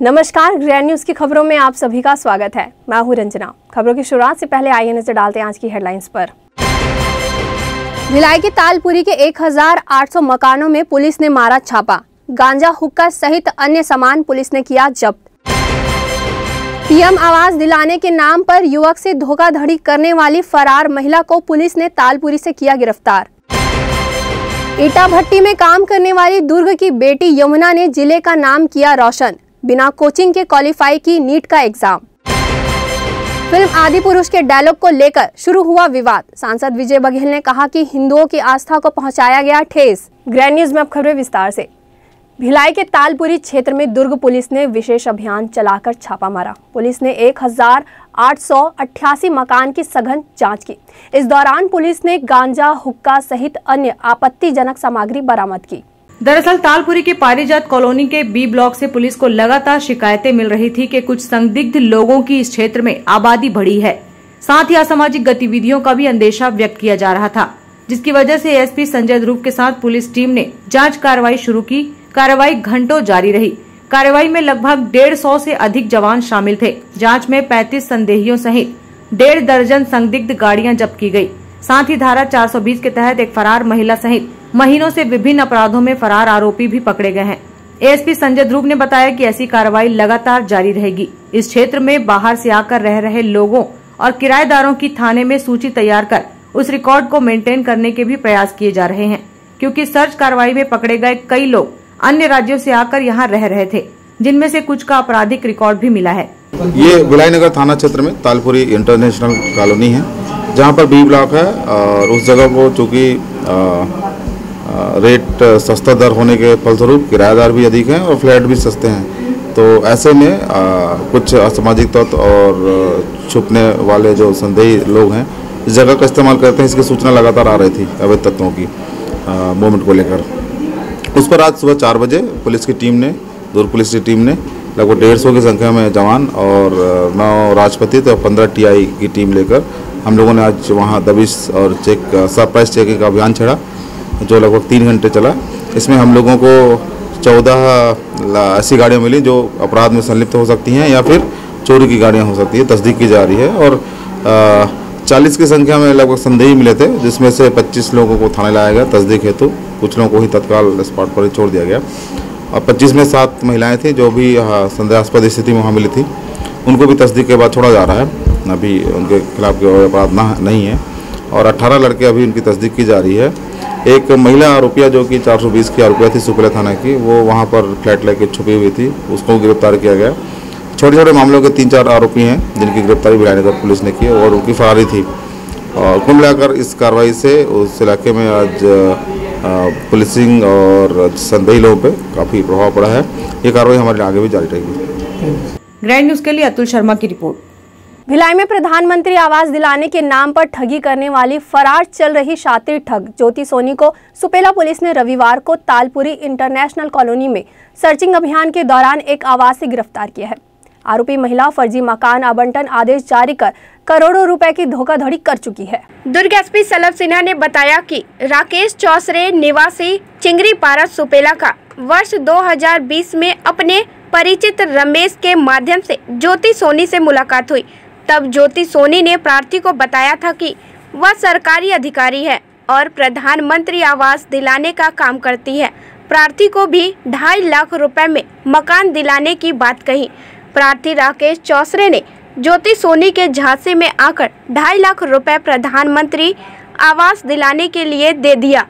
नमस्कार, grand news की खबरों में आप सभी का स्वागत है। मैं हूं रंजना। खबरों की शुरुआत से पहले आइए नजर डालते हैं आज की हेडलाइंस पर। भिलाई के तालपुरी के 1800 मकानों में पुलिस ने मारा छापा। गांजा, हुक्का सहित अन्य सामान पुलिस ने किया जब्त। पीएम आवास दिलाने के नाम पर युवक से धोखाधड़ी करने वाली फरार महिला को पुलिस ने तालपुरी से किया गिरफ्तार। ईटा भट्टी में काम करने वाली दुर्ग की बेटी यमुना ने जिले का नाम किया रोशन। बिना कोचिंग के क्वालिफाई की नीट का एग्जाम। फिल्म आदिपुरुष के डायलॉग को लेकर शुरू हुआ विवाद। सांसद विजय बघेल ने कहा कि हिंदुओं की आस्था को पहुंचाया गया ठेस। ग्रैंड न्यूज में अब खबरें विस्तार से। भिलाई के तालपुरी क्षेत्र में दुर्ग पुलिस ने विशेष अभियान चलाकर छापा मारा। पुलिस ने 1888 मकान की सघन जांच की। इस दौरान पुलिस ने गांजा, हुक्का सहित अन्य आपत्तिजनक सामग्री बरामद की। दरअसल तालपुरी के पारिजात कॉलोनी के बी ब्लॉक से पुलिस को लगातार शिकायतें मिल रही थी कि कुछ संदिग्ध लोगों की इस क्षेत्र में आबादी बढ़ी है। साथ ही असामाजिक गतिविधियों का भी अंदेशा व्यक्त किया जा रहा था, जिसकी वजह से एसपी संजय ध्रुव के साथ पुलिस टीम ने जांच कार्रवाई शुरू की। कार्रवाई घंटों जारी रही। कार्रवाई में लगभग 150 से अधिक जवान शामिल थे। जाँच में 35 संदेहियों सहित 1.5 दर्जन संदिग्ध गाड़ियाँ जब्त की गयी। साथ ही धारा 420 के तहत एक फरार महिला सहित महीनों से विभिन्न अपराधों में फरार आरोपी भी पकड़े गए हैं। एएसपी संजय ध्रुव ने बताया कि ऐसी कार्रवाई लगातार जारी रहेगी। इस क्षेत्र में बाहर से आकर रह रहे लोगों और किराएदारों की थाने में सूची तैयार कर उस रिकॉर्ड को मेंटेन करने के भी प्रयास किए जा रहे हैं, क्योंकि सर्च कार्रवाई में पकड़े गए कई लोग अन्य राज्यों से आकर यहाँ रह रहे थे, जिनमें से कुछ का आपराधिक रिकॉर्ड भी मिला है। ये भिलाई नगर थाना क्षेत्र में तालपुरी इंटरनेशनल कॉलोनी है, जहाँ पर बी ब्लॉक है और उस जगह को चूँकि रेट सस्ता दर होने के फलस्वरूप किराएदार भी अधिक हैं और फ्लैट भी सस्ते हैं। तो ऐसे में कुछ असामाजिक तत्व और छुपने वाले जो संदेही लोग हैं इस जगह का इस्तेमाल करते हैं। इसकी सूचना लगातार आ रही थी अवैध तत्वों की मूवमेंट को लेकर। उस पर आज सुबह 4 बजे पुलिस की टीम ने, दुर्ग पुलिस की टीम ने लगभग 150 की संख्या में जवान और 9 राजपति तो 15 टीआई की टीम लेकर हम लोगों ने आज वहाँ दबिश और सरप्राइज चेकिंग का अभियान छेड़ा, जो लगभग 3 घंटे चला। इसमें हम लोगों को 14 ऐसी गाड़ियाँ मिली जो अपराध में संलिप्त हो सकती हैं या फिर चोरी की गाड़ियाँ हो सकती है, तस्दीक की जा रही है। और 40 की संख्या में लगभग संदेही मिले थे, जिसमें से 25 लोगों को थाने लाया गया तस्दीक हेतु। कुछ लोगों को ही तत्काल स्पॉट पर ही छोड़ दिया गया और 25 में 7 महिलाएं थी जो भी संदेहास्पद स्थिति में वहाँ मिली थी। उनको भी तस्दीक के बाद छोड़ा जा रहा है। अभी उनके खिलाफ कोई अपराध नहीं है और 18 लड़के अभी उनकी तस्दीक की जा रही है। एक महिला आरोपिया जो कि 420 की आरोपिया थी सुपेला थाना की, वो वहाँ पर फ्लैट लेके छुपी हुई थी, उसको गिरफ्तार किया गया। छोटे छोटे मामलों के 3-4 आरोपी हैं जिनकी गिरफ्तारी भिलाई नगर पुलिस ने की और उनकी फरारी थी। और कुल मिलाकर इस कार्रवाई से उस इलाके में आज पुलिसिंग और संदेही लोगों पे काफ़ी प्रभाव पड़ा है। ये कार्रवाई हमारे आगे भी जारी रहेगी। ग्रैंड न्यूज के लिए अतुल शर्मा की रिपोर्ट। भिलाई में प्रधानमंत्री आवास दिलाने के नाम पर ठगी करने वाली फरार चल रही शातिर ठग ज्योति सोनी को सुपेला पुलिस ने रविवार को तालपुरी इंटरनेशनल कॉलोनी में सर्चिंग अभियान के दौरान एक आवास से गिरफ्तार किया है। आरोपी महिला फर्जी मकान आवंटन आदेश जारी कर करोड़ों रुपए की धोखाधड़ी कर चुकी है। दुर्ग एसपी सलभ सिन्हा ने बताया कि राकेश चौसरे निवासी चिंगरी पारा सुपेला का वर्ष 2020 में अपने परिचित रमेश के माध्यम से ज्योति सोनी से मुलाकात हुई। तब ज्योति सोनी ने प्रार्थी को बताया था कि वह सरकारी अधिकारी है और प्रधानमंत्री आवास दिलाने का काम करती है। प्रार्थी को भी 2.5 लाख रुपए में मकान दिलाने की बात कही। प्रार्थी राकेश चौसरे ने ज्योति सोनी के झांसे में आकर 2.5 लाख रुपए प्रधानमंत्री आवास दिलाने के लिए दे दिया।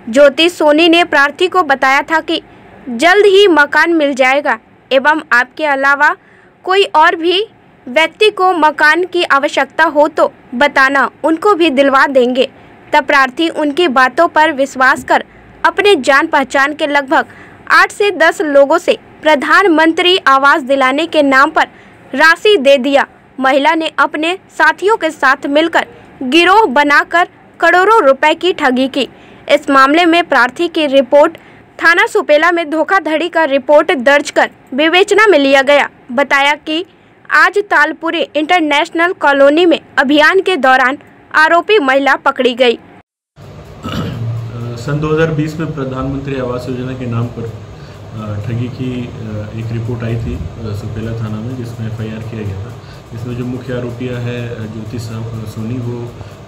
ज्योति सोनी ने प्रार्थी को बताया था कि जल्द ही मकान मिल जाएगा एवं आपके अलावा कोई और भी व्यक्ति को मकान की आवश्यकता हो तो बताना, उनको भी दिलवा देंगे। तब प्रार्थी उनकी बातों पर विश्वास कर अपने जान पहचान के लगभग 8 से 10 लोगों से प्रधानमंत्री आवास दिलाने के नाम पर राशि दे दिया। महिला ने अपने साथियों के साथ मिलकर गिरोह बनाकर करोड़ों रुपए की ठगी की। इस मामले में प्रार्थी की रिपोर्ट थाना सुपेला में धोखाधड़ी का रिपोर्ट दर्ज कर विवेचना में लिया गया। बताया कि आज तालपुरी इंटरनेशनल कॉलोनी में अभियान के दौरान आरोपी महिला पकड़ी गई। सन 2020 में प्रधानमंत्री आवास योजना के नाम पर ठगी की एक रिपोर्ट आई थी सुपेला थाना में, जिसमें FIR किया गया था। इसमें जो मुख्य आरोपिया है ज्योति सोनी, वो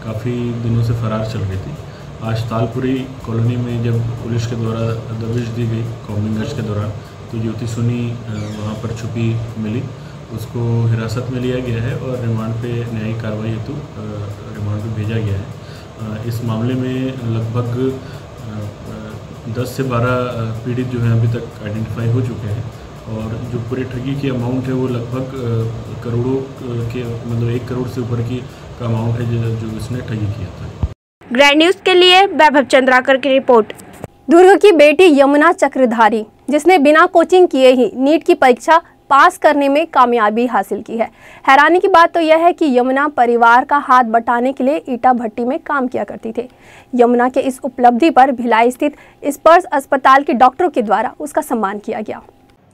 काफ़ी दिनों से फरार चल रही थी। आज तालपुरी कॉलोनी में जब पुलिस के द्वारा दबिश दी गई कॉम्बिंग गश्त के दौरान, तो ज्योति सोनी वहाँ पर छुपी मिली। उसको हिरासत में लिया गया है और रिमांड पे न्यायिक कार्रवाई हेतु रिमांड पे भेजा गया है। इस मामले में लगभग 10 से 12 पीड़ित जो हैं अभी तक आइडेंटिफाई हो चुके हैं, और जो पूरी ठगी की अमाउंट है वो लगभग करोड़ों के, मतलब 1 करोड़ से ऊपर की का अमाउंट है जो इसने ठगी किया था। ग्रैंड न्यूज़ के लिए वैभव चंद्राकर की रिपोर्ट। दुर्ग की बेटी यमुना चक्रधारी, जिसने बिना कोचिंग किए ही नीट की परीक्षा पास करने में कामयाबी हासिल की है। हैरानी की बात तो यह है कि यमुना परिवार का हाथ बटाने के लिए ईटा भट्टी में काम किया करती थी। यमुना के इस उपलब्धि पर भिलाई स्थित स्पर्श अस्पताल के डॉक्टरों के द्वारा उसका सम्मान किया गया।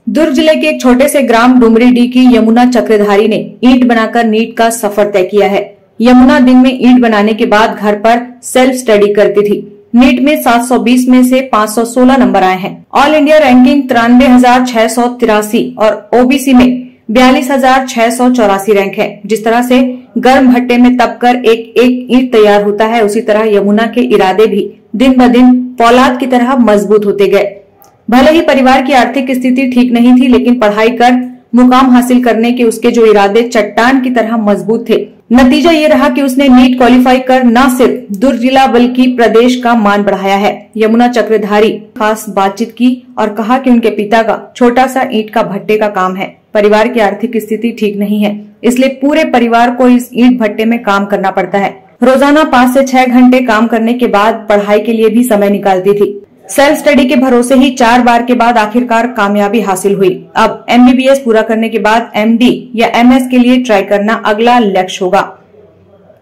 दुर्ग जिले के एक छोटे से ग्राम डुमरीडीह की यमुना चक्रधारी ने ईंट बनाकर नीट का सफर तय किया है। यमुना दिन में ईंट बनाने के बाद घर पर सेल्फ स्टडी करती थी। नीट में 720 में से 516 नंबर आए हैं। ऑल इंडिया रैंकिंग 93,683 और ओबीसी में 42,684 रैंक है। जिस तरह से गर्म भट्टे में तपकर एक एक ईंट तैयार होता है, उसी तरह यमुना के इरादे भी दिन ब दिन फौलाद की तरह मजबूत होते गए। भले ही परिवार की आर्थिक स्थिति ठीक नहीं थी, लेकिन पढ़ाई कर मुकाम हासिल करने के उसके जो इरादे चट्टान की तरह मजबूत थे। नतीजा ये रहा कि उसने नीट क्वालिफाई कर न सिर्फ दुर्ग जिला बल्कि प्रदेश का मान बढ़ाया है। यमुना चक्रधारी खास बातचीत की और कहा कि उनके पिता का छोटा सा ईंट का भट्टे का काम है। परिवार की आर्थिक स्थिति ठीक नहीं है, इसलिए पूरे परिवार को इस ईंट भट्टे में काम करना पड़ता है। रोजाना 5 से 6 घंटे काम करने के बाद पढ़ाई के लिए भी समय निकालती थी। सेल्फ स्टडी के भरोसे ही 4 बार के बाद आखिरकार कामयाबी हासिल हुई। अब MBBS पूरा करने के बाद MD या MS के लिए ट्राई करना अगला लक्ष्य होगा।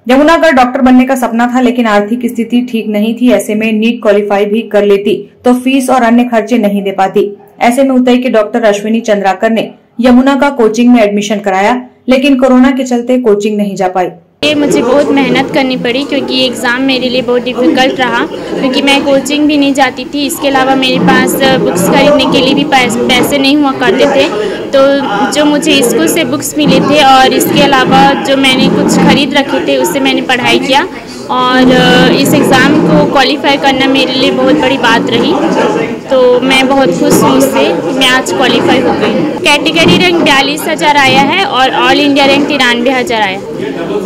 यमुना का डॉक्टर बनने का सपना था, लेकिन आर्थिक स्थिति ठीक नहीं थी। ऐसे में नीट क्वालिफाई भी कर लेती तो फीस और अन्य खर्चे नहीं दे पाती। ऐसे में उतई के डॉक्टर अश्विनी चंद्राकर ने यमुना का कोचिंग में एडमिशन कराया, लेकिन कोरोना के चलते कोचिंग नहीं जा पाई। ये मुझे बहुत मेहनत करनी पड़ी, क्योंकि एग्ज़ाम मेरे लिए बहुत डिफ़िकल्ट रहा, क्योंकि मैं कोचिंग भी नहीं जाती थी। इसके अलावा मेरे पास बुक्स खरीदने के लिए भी पैसे नहीं हुआ करते थे। तो जो मुझे स्कूल से बुक्स मिले थे और इसके अलावा जो मैंने कुछ खरीद रखे थे, उससे मैंने पढ़ाई किया और इस एग्ज़ाम को क्वालिफाई करना मेरे लिए बहुत बड़ी बात रही। तो मैं बहुत खुश हूँ उससे, मैं आज क्वालिफाई हो गई। कैटेगरी रैंक 42,000 आया है और ऑल इंडिया रैंक 93,000 आया।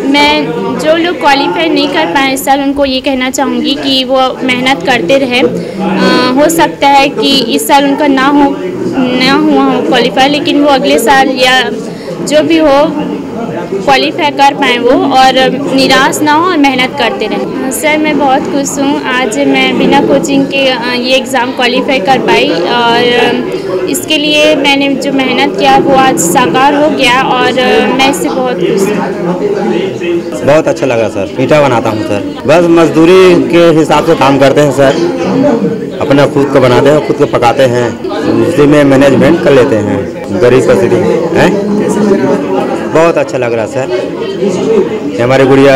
मैं जो लोग क्वालिफाई नहीं कर पाए इस साल, उनको ये कहना चाहूँगी कि वो मेहनत करते रहे। हो सकता है कि इस साल उनका ना हुआ हो क्वालिफाई, लेकिन वो अगले साल या जो भी हो क्वालिफाई कर पाए वो, और निराश ना हो और मेहनत करते रहें। सर मैं बहुत खुश हूँ, आज मैं बिना कोचिंग के ये एग्ज़ाम क्वालिफाई कर पाई और इसके लिए मैंने जो मेहनत किया वो आज साकार हो गया और मैं इससे बहुत खुश हूँ। बहुत अच्छा लगा सर। ईंटा बनाता हूँ सर, बस मजदूरी के हिसाब से काम करते हैं सर। अपना खुद को बनाते हैं, खुद को पकाते हैं, उसी में मैनेजमेंट कर लेते हैं। गरीब का स्थिति है, बहुत अच्छा लग रहा सर। हमारी गुड़िया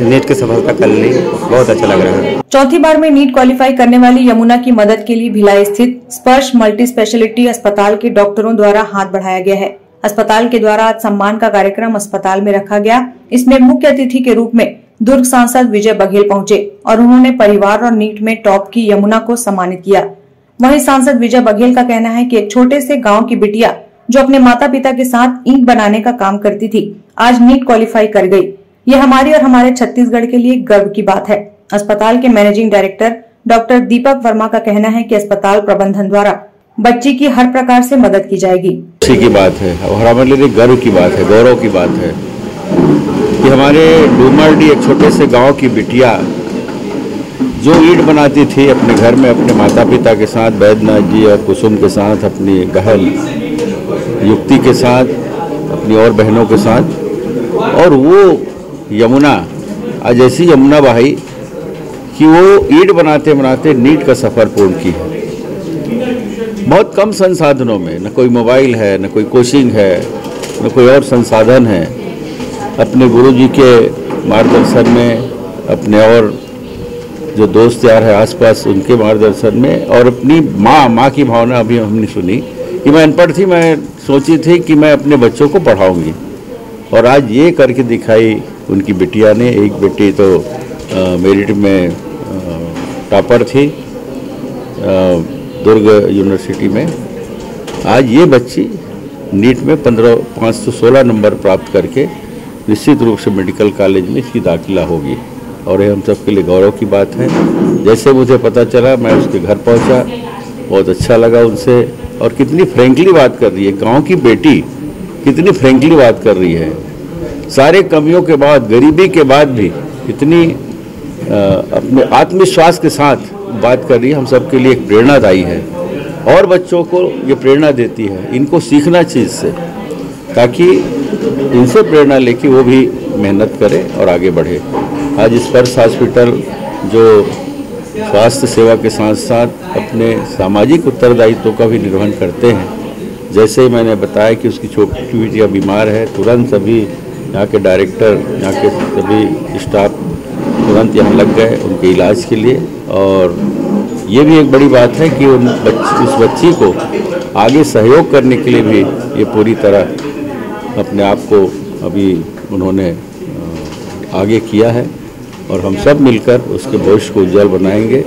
नीट की सफलता कर ली, बहुत अच्छा लग रहा है। चौथी बार में नीट क्वालिफाई करने वाली यमुना की मदद के लिए भिलाई स्थित स्पर्श मल्टी स्पेशलिटी अस्पताल के डॉक्टरों द्वारा हाथ बढ़ाया गया है। अस्पताल के द्वारा आज सम्मान का कार्यक्रम अस्पताल में रखा गया। इसमें मुख्य अतिथि के रूप में दुर्ग सांसद विजय बघेल पहुंचे और उन्होंने परिवार और नीट में टॉप की यमुना को सम्मानित किया। वहीं सांसद विजय बघेल का कहना है कि एक छोटे से गांव की बिटिया जो अपने माता पिता के साथ ईंट बनाने का काम करती थी, आज नीट क्वालिफाई कर गई। ये हमारी और हमारे छत्तीसगढ़ के लिए गर्व की बात है। अस्पताल के managing director doctor Deepak Verma का कहना है कि अस्पताल प्रबंधन द्वारा बच्ची की हर प्रकार से मदद की जाएगी। खुशी की बात है और हमारे लिए गर्व की बात है, गौरव की बात है कि हमारे डूमरडीह एक छोटे से गांव की बिटिया जो ईंट बनाती थी अपने घर में अपने माता पिता के साथ, बैद्यनाथ जी और कुसुम के साथ, अपनी गहल युक्ति के साथ, अपनी और बहनों के साथ, और वो यमुना आज ऐसी यमुना बहाई कि वो ईंट बनाते बनाते नीट का सफ़र पूर्ण की है। बहुत कम संसाधनों में, न कोई मोबाइल है, न कोई कोचिंग है, न कोई और संसाधन है। अपने गुरुजी के मार्गदर्शन में, अपने और जो दोस्त यार है आसपास, उनके मार्गदर्शन में, और अपनी माँ की भावना अभी हमने सुनी कि मैं अनपढ़ थी, मैं सोची थी कि मैं अपने बच्चों को पढ़ाऊंगी, और आज ये करके दिखाई उनकी बिटिया ने। एक बेटी तो मेरिट में टॉपर थी दुर्ग यूनिवर्सिटी में। आज ये बच्ची नीट में 516 नंबर प्राप्त करके निश्चित रूप से मेडिकल कॉलेज में इसकी दाखिला होगी, और ये हम सब के लिए गौरव की बात है। जैसे मुझे पता चला मैं उसके घर पहुंचा, बहुत अच्छा लगा उनसे, और कितनी फ्रेंकली बात कर रही है। गांव की बेटी कितनी फ्रेंकली बात कर रही है, सारे कमियों के बाद, गरीबी के बाद भी इतनी अपने आत्मविश्वास के साथ बात कर रही है। हम सब के लिए एक प्रेरणादायी है, और बच्चों को ये प्रेरणा देती है। इनको सीखना चाहिए इससे, ताकि इनसे प्रेरणा लेके वो भी मेहनत करें और आगे बढ़े। आज स्पर्श हॉस्पिटल जो स्वास्थ्य सेवा के साथ साथ अपने सामाजिक उत्तरदायित्व का भी निर्वहन करते हैं, जैसे ही मैंने बताया कि उसकी छोटी बेटियाँ बीमार है, तुरंत सभी यहाँ के डायरेक्टर, यहाँ के सभी स्टाफ तुरंत यहाँ लग गए उनके इलाज के लिए। और ये भी एक बड़ी बात है कि उस बच्ची को आगे सहयोग करने के लिए भी ये पूरी तरह अपने आप को अभी उन्होंने आगे किया है, और हम सब मिलकर उसके भविष्य को उज्जवल बनाएंगे,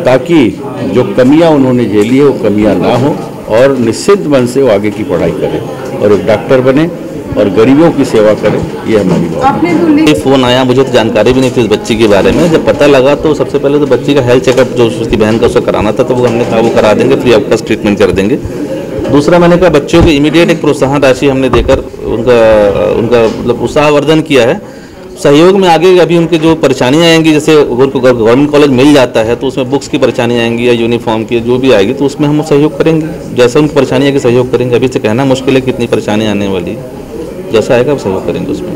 ताकि जो कमियां उन्होंने झेली है वो कमियां ना हो, और निश्चित मन से वो आगे की पढ़ाई करें और एक डॉक्टर बने और गरीबों की सेवा करें। ये हमारी बात है। फ़ोन आया, मुझे तो जानकारी भी नहीं थी इस बच्ची के बारे में। जब पता लगा तो सबसे पहले तो बच्ची का हेल्थ चेकअप जो उसकी बहन का उसको कराना था, तो वो हमने कहा वो करा देंगे, फ्री ऑफ कॉस्ट ट्रीटमेंट कर देंगे। दूसरा मैंने कहा बच्चों को इमीडिएट एक प्रोत्साहन राशि हमने देकर उनका मतलब उत्साहवर्धन किया है। सहयोग में आगे अभी उनकी जो परेशानियाँ आएंगी, जैसे उनको गवर्नमेंट कॉलेज मिल जाता है तो उसमें बुक्स की परेशानी आएंगी या यूनिफॉर्म की जो भी आएगी, तो उसमें हम सहयोग करेंगे। जैसा उनकी परेशानी आएगी सहयोग करेंगे। अभी से कहना मुश्किल है कितनी परेशानी आने वाली है, जैसा आएगा सहयोग करेंगे उसमें।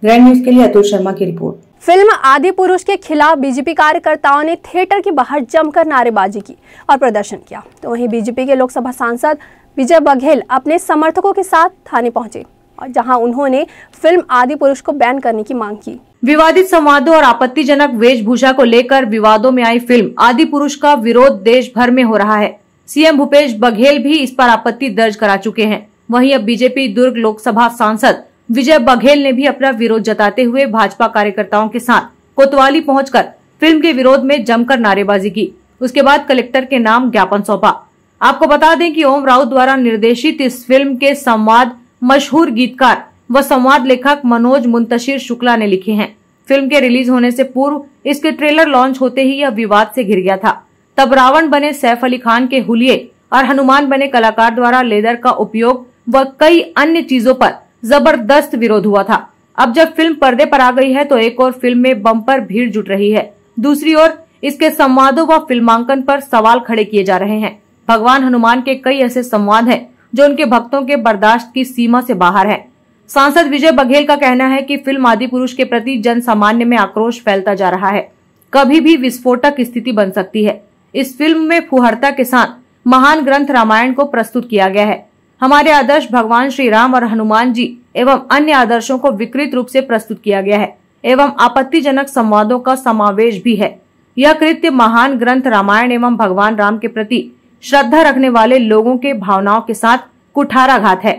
ग्रैंड न्यूज के लिए अतुल शर्मा की रिपोर्ट। फिल्म आदि पुरुष के खिलाफ बीजेपी कार्यकर्ताओं ने थिएटर के बाहर जमकर नारेबाजी की और प्रदर्शन किया, तो वहीं बीजेपी के लोकसभा सांसद विजय बघेल अपने समर्थकों के साथ थाने पहुंचे, और जहां उन्होंने फिल्म आदि पुरुष को बैन करने की मांग की। विवादित संवादों और आपत्तिजनक वेशभूषा को लेकर विवादों में आई फिल्म आदि पुरुष का विरोध देश भर में हो रहा है। सीएम भूपेश बघेल भी इस पर आपत्ति दर्ज करा चुके हैं। वहीं अब बीजेपी दुर्ग लोकसभा सांसद विजय बघेल ने भी अपना विरोध जताते हुए भाजपा कार्यकर्ताओं के साथ कोतवाली पहुंचकर फिल्म के विरोध में जमकर नारेबाजी की। उसके बाद कलेक्टर के नाम ज्ञापन सौंपा। आपको बता दें कि ओम राउत द्वारा निर्देशित इस फिल्म के संवाद मशहूर गीतकार व संवाद लेखक मनोज मुंतशिर शुक्ला ने लिखे हैं। फिल्म के रिलीज होने से पूर्व इसके ट्रेलर लॉन्च होते ही यह विवाद से घिर गया था। तब रावण बने सैफ अली खान के हुलिये और हनुमान बने कलाकार द्वारा लेदर का उपयोग व कई अन्य चीजों पर जबरदस्त विरोध हुआ था। अब जब फिल्म पर्दे पर आ गई है तो एक और फिल्म में बम्पर भीड़ जुट रही है, दूसरी ओर इसके संवादों व फिल्मांकन पर सवाल खड़े किए जा रहे हैं। भगवान हनुमान के कई ऐसे संवाद हैं जो उनके भक्तों के बर्दाश्त की सीमा से बाहर है। सांसद विजय बघेल का कहना है कि फिल्म आदि पुरुष के प्रति जन सामान्य में आक्रोश फैलता जा रहा है, कभी भी विस्फोटक स्थिति बन सकती है। इस फिल्म में फुहरता के साथ महान ग्रंथ रामायण को प्रस्तुत किया गया है। हमारे आदर्श भगवान श्री राम और हनुमान जी एवं अन्य आदर्शों को विकृत रूप से प्रस्तुत किया गया है एवं आपत्तिजनक संवादों का समावेश भी है। यह कृत्य महान ग्रंथ रामायण एवं भगवान राम के प्रति श्रद्धा रखने वाले लोगों के भावनाओं के साथ कुठाराघात है।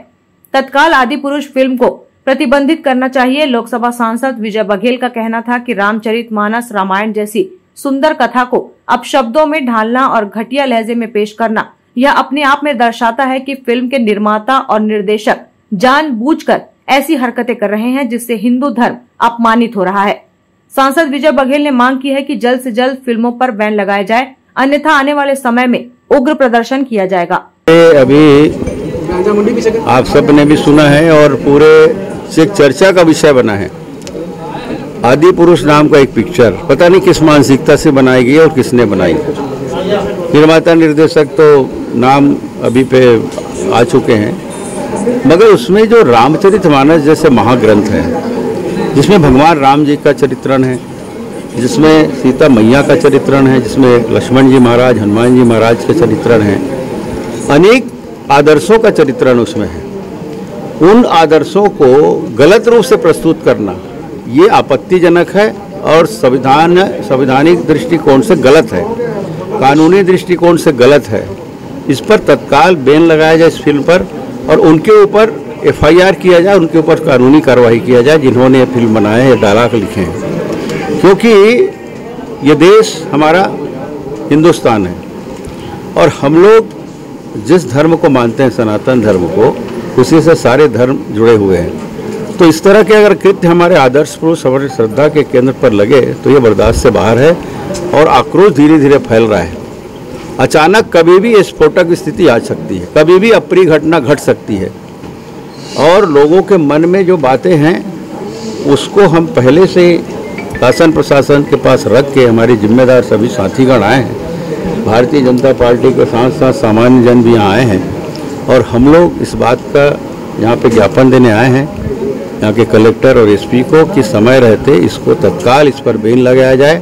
तत्काल आदि पुरुष फिल्म को प्रतिबंधित करना चाहिए। लोकसभा सांसद विजय बघेल का कहना था कि रामचरितमानस रामायण जैसी सुंदर कथा को अब शब्दों में ढालना और घटिया लहजे में पेश करना, यह अपने आप में दर्शाता है कि फिल्म के निर्माता और निर्देशक जानबूझकर ऐसी हरकतें कर रहे हैं जिससे हिंदू धर्म अपमानित हो रहा है। सांसद विजय बघेल ने मांग की है कि जल्द से जल्द फिल्मों पर बैन लगाया जाए, अन्यथा आने वाले समय में उग्र प्रदर्शन किया जाएगा। अभी आप सब ने भी सुना है और पूरे से चर्चा का विषय बना है। आदि पुरुष नाम का एक पिक्चर पता नहीं किस मानसिकता से बनाई गई और किसने बनाई। निर्माता निर्देशक तो नाम अभी पे आ चुके हैं, मगर उसमें जो रामचरितमानस जैसे महाग्रंथ है, जिसमें भगवान राम जी का चरित्रण है, जिसमें सीता मैया का चरित्रण है, जिसमें लक्ष्मण जी महाराज, हनुमान जी महाराज का चरित्रण है, अनेक आदर्शों का चरित्रण उसमें है। उन आदर्शों को गलत रूप से प्रस्तुत करना ये आपत्तिजनक है और संवैधानिक दृष्टिकोण से गलत है, कानूनी दृष्टिकोण से गलत है। इस पर तत्काल बैन लगाया जाए इस फिल्म पर, और उनके ऊपर FIR किया जाए, उनके ऊपर कानूनी कार्रवाई किया जाए जिन्होंने ये फिल्म बनाए हैं, डायलॉग लिखे हैं। क्योंकि ये देश हमारा हिंदुस्तान है और हम लोग जिस धर्म को मानते हैं, सनातन धर्म को, उसी से सारे धर्म जुड़े हुए हैं। तो इस तरह के अगर कृत्य हमारे आदर्श पुरुष, हमारी श्रद्धा के केंद्र पर लगे तो ये बर्दाश्त से बाहर है और आक्रोश धीरे धीरे फैल रहा है। अचानक कभी भी स्फोटक स्थिति आ सकती है, कभी भी अप्रिय घटना घट सकती है, और लोगों के मन में जो बातें हैं उसको हम पहले से शासन प्रशासन के पास रख के, हमारे जिम्मेदार सभी साथीगण आए हैं, भारतीय जनता पार्टी के साथ साथ सामान्य जन भी यहाँ आए हैं, और हम लोग इस बात का यहाँ पे ज्ञापन देने आए हैं यहाँ के कलेक्टर और SP को कि समय रहते इसको तत्काल इस पर बैन लगाया जाए।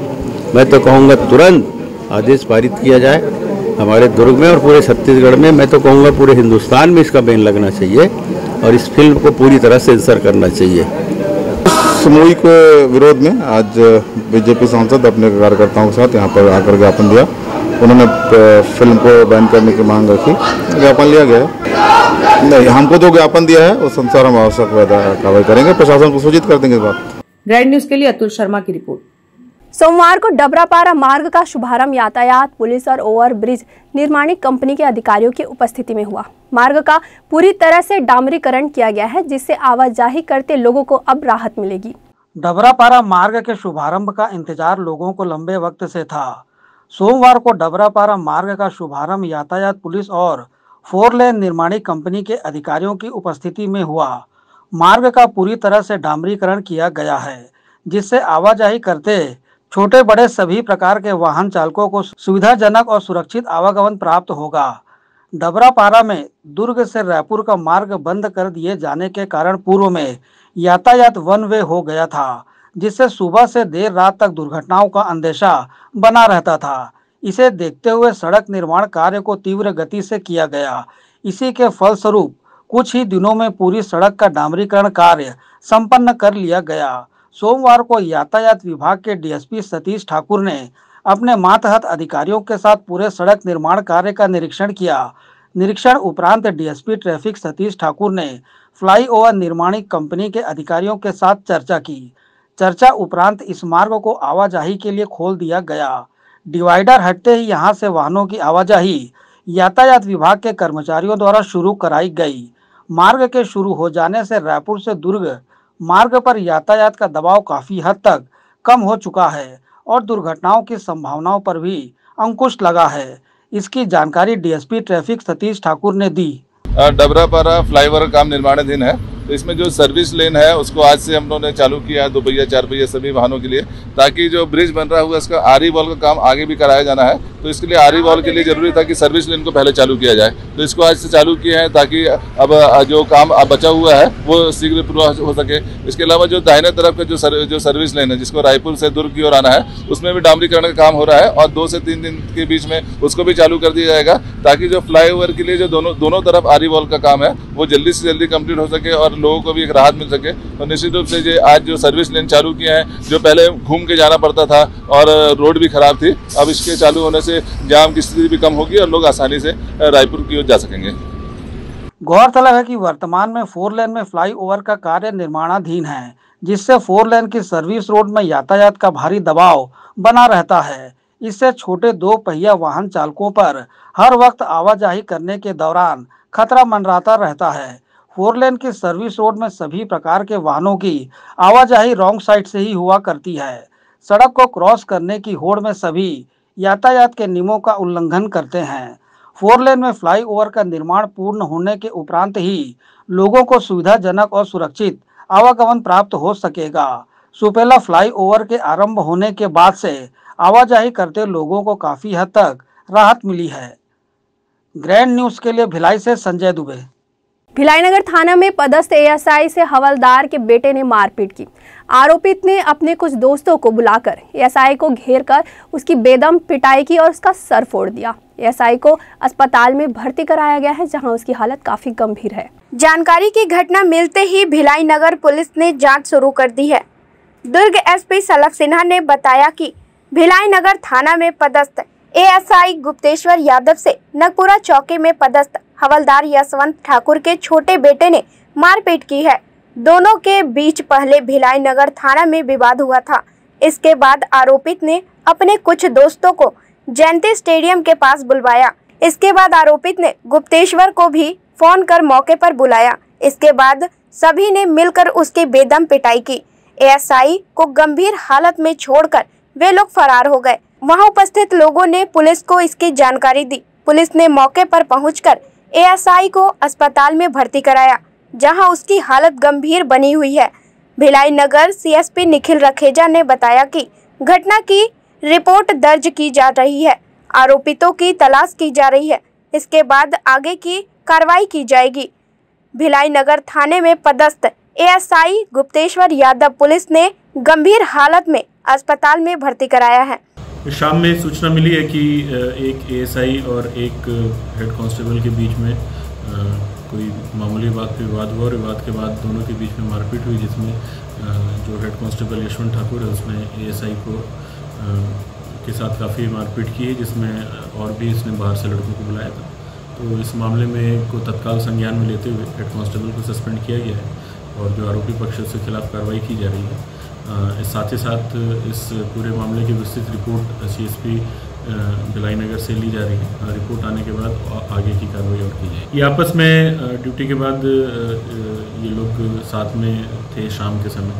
मैं तो कहूँगा तुरंत आदेश पारित किया जाए हमारे दुर्ग में और पूरे छत्तीसगढ़ में। मैं तो कहूँगा पूरे हिंदुस्तान में इसका बैन लगना चाहिए और इस फिल्म को पूरी तरह सेंसर करना चाहिए। इस मूवी के विरोध में आज BJP सांसद अपने कार्यकर्ताओं के साथ यहाँ पर आकर ज्ञापन दिया। उन्होंने फिल्म को बैन करने की मांग रखी, ज्ञापन लिया गया। नहीं, हमको जो ज्ञापन दिया है उस अनुसार हम आवश्यक कार्रवाई करेंगे, प्रशासन को सूचित कर देंगे इस बात। ग्रैंड न्यूज के लिए अतुल शर्मा की रिपोर्ट। सोमवार को डबरापारा मार्ग का शुभारंभ यातायात पुलिस और ओवरब्रिज निर्माणी कंपनी के अधिकारियों की उपस्थिति में हुआ। मार्ग का पूरी तरह से डामरीकरण किया गया है, जिससे आवाजाही करते लोगों को अब राहत मिलेगी। डबरापारा मार्ग के शुभारंभ का इंतजार लोगों को लंबे वक्त से था। सोमवार को डबरापारा मार्ग का शुभारंभ यातायात पुलिस और 4 लेन निर्माणी कंपनी के अधिकारियों की उपस्थिति में हुआ। मार्ग का पूरी तरह से डामरीकरण किया गया है, जिससे आवाजाही करते छोटे बड़े सभी प्रकार के वाहन चालकों को सुविधाजनक और सुरक्षित आवागमन प्राप्त होगा। डबरापारा में दुर्ग से रायपुर का मार्ग बंद कर दिए जाने के कारण पूर्व में यातायात 1 वे हो गया था, जिससे सुबह से देर रात तक दुर्घटनाओं का अंदेशा बना रहता था। इसे देखते हुए सड़क निर्माण कार्य को तीव्र गति से किया गया। इसी के फलस्वरूप कुछ ही दिनों में पूरी सड़क का डामरीकरण कार्य संपन्न कर लिया गया। सोमवार को यातायात विभाग के DSP सतीश ठाकुर ने अपने मातहत अधिकारियों के साथ पूरे सड़क निर्माण कार्य का निरीक्षण किया। निरीक्षण उपरांत DSP ट्रैफिक सतीश ठाकुर ने फ्लाईओवर निर्माणी कंपनी के अधिकारियों के साथ चर्चा की। चर्चा उपरांत इस मार्ग को आवाजाही के लिए खोल दिया गया। डिवाइडर हटते ही यहां से वाहनों की आवाजाही यातायात विभाग के कर्मचारियों द्वारा शुरू कराई गई। मार्ग के शुरू हो जाने से रायपुर से दुर्ग मार्ग पर यातायात का दबाव काफी हद तक कम हो चुका है और दुर्घटनाओं की संभावनाओं पर भी अंकुश लगा है। इसकी जानकारी DSP ट्रैफिक सतीश ठाकुर ने दी। डबरापारा फ्लाईओवर काम निर्माणाधीन है, तो इसमें जो सर्विस लेन है उसको आज से हम लोगों ने चालू किया है 2 पहिया 4 पहिया सभी वाहनों के लिए, ताकि जो ब्रिज बन रहा हुआ इसका RE वॉल का काम आगे भी कराया जाना है। तो इसके लिए RE वॉल के लिए जरूरी था कि सर्विस लेन को पहले चालू किया जाए, तो इसको आज से चालू किया है ताकि अब जो काम बचा हुआ है वो शीघ्र पूरा हो सके। इसके अलावा जो दाहिने तरफ का जो सर्विस लेन है जिसको रायपुर से दुर्ग की ओर आना है, उसमें भी डामरीकरण का काम हो रहा है और 2 से 3 दिन के बीच में उसको भी चालू कर दिया जाएगा, ताकि जो फ्लाईओवर के लिए जो दोनों तरफ RE वॉल का काम है वो जल्दी से जल्दी कंप्लीट हो सके और लोगों को भी एक राहत मिल सके। और निश्चित रूप से आज जो सर्विस लेन चालू किया है, जो पहले घूम के जाना पड़ता था और रोड भी खराब थी, अब इसके चालू होने से जाम की स्थिति भी कम होगी और लोग आसानी से रायपुर की ओर जा सकेंगे। गौरतलब है कि वर्तमान में 4 लेन में फ्लाईओवर का कार्य निर्माणाधीन है, जिससे 4 लेन की सर्विस रोड में यातायात का भारी दबाव बना रहता है। इससे छोटे 2 पहिया वाहन चालकों पर हर वक्त आवाजाही करने के दौरान खतरा मंडराता रहता है। 4 लेन की सर्विस रोड में सभी प्रकार के वाहनों की आवाजाही रॉन्ग साइड से ही हुआ करती है। सड़क को क्रॉस करने की होड़ में सभी यातायात के नियमों का उल्लंघन करते हैं। 4 लेन में फ्लाईओवर का निर्माण पूर्ण होने के उपरांत ही लोगों को सुविधाजनक और सुरक्षित आवागमन प्राप्त हो सकेगा। सुपेला फ्लाईओवर के आरंभ होने के बाद से आवाजाही करते लोगों को काफी हद तक राहत मिली है। ग्रैंड न्यूज के लिए भिलाई से संजय दुबे। भिलाई नगर थाना में पदस्थ ASI से हवलदार के बेटे ने मारपीट की। आरोपित ने अपने कुछ दोस्तों को बुलाकर ASI को घेरकर उसकी बेदम पिटाई की और उसका सर फोड़ दिया। ASI को अस्पताल में भर्ती कराया गया है, जहां उसकी हालत काफी गंभीर है। जानकारी की घटना मिलते ही भिलाई नगर पुलिस ने जांच शुरू कर दी है। दुर्ग एसपी सलभ सिन्हा ने बताया कि भिलाई नगर थाना में पदस्थ एएसआई गुप्तेश्वर यादव से नगपुरा चौकी में पदस्थ हवलदार यशवंत ठाकुर के छोटे बेटे ने मारपीट की है। दोनों के बीच पहले भिलाई नगर थाना में विवाद हुआ था। इसके बाद आरोपित ने अपने कुछ दोस्तों को जयंती स्टेडियम के पास बुलवाया। इसके बाद आरोपित ने गुप्तेश्वर को भी फोन कर मौके पर बुलाया। इसके बाद सभी ने मिलकर उसकी बेदम पिटाई की। एएसआई को गंभीर हालत में छोड़कर वे लोग फरार हो गए। वहां उपस्थित लोगों ने पुलिस को इसकी जानकारी दी। पुलिस ने मौके पर पहुंचकर एएसआई को अस्पताल में भर्ती कराया, जहां उसकी हालत गंभीर बनी हुई है। भिलाई नगर सीएसपी निखिल रखेजा ने बताया कि घटना की रिपोर्ट दर्ज की जा रही है, आरोपितों की तलाश की जा रही है। इसके बाद आगे की कार्रवाई की जाएगी। भिलाई नगर थाने में पदस्थ एएसआई गुप्तेश्वर यादव पुलिस ने गंभीर हालत में अस्पताल में भर्ती कराया है। शाम में सूचना मिली है कि एक एएसआई और एक हेड कांस्टेबल के बीच में कोई मामूली बात पे विवाद हुआ और विवाद के बाद दोनों के बीच में मारपीट हुई, जिसमें जो हेड कांस्टेबल यशवंत ठाकुर है उसने एएसआई को के साथ काफ़ी मारपीट की है, जिसमें और भी इसने बाहर से लड़कों को बुलाया था। तो इस मामले में को तत्काल संज्ञान में लेते हुए हेड कांस्टेबल को सस्पेंड किया गया है और जो आरोपी पक्ष के खिलाफ कार्रवाई की जा रही है। साथ ही साथ इस पूरे मामले की विस्तृत रिपोर्ट सीएसपी भिलाई नगर से ली जा रही है। रिपोर्ट आने के बाद आगे की कार्रवाई और की जाएगी। ये आपस में ड्यूटी के बाद ये लोग साथ में थे शाम के समय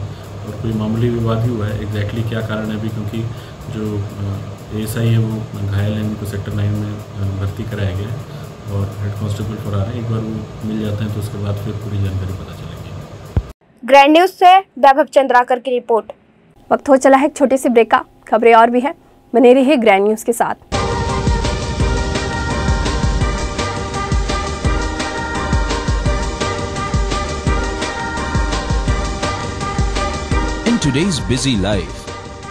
और कोई मामूली विवाद ही हुआ है। एग्जैक्टली क्या कारण है अभी, क्योंकि जो एएसआई है वो घायल हैं, उनको सेक्टर 9 में भर्ती कराया गया है और हेड कांस्टेबल फरार है। एक बार वो मिल जाते हैं तो उसके बाद फिर पूरी जानकारी पता चलेगी। ग्रैंड न्यूज से वैभव चंद्राकर की रिपोर्ट। वक्त हो चला है एक छोटी सी ब्रेक का। खबरें और भी है, बने रहिए ग्रैंड न्यूज के साथ। In today's busy life,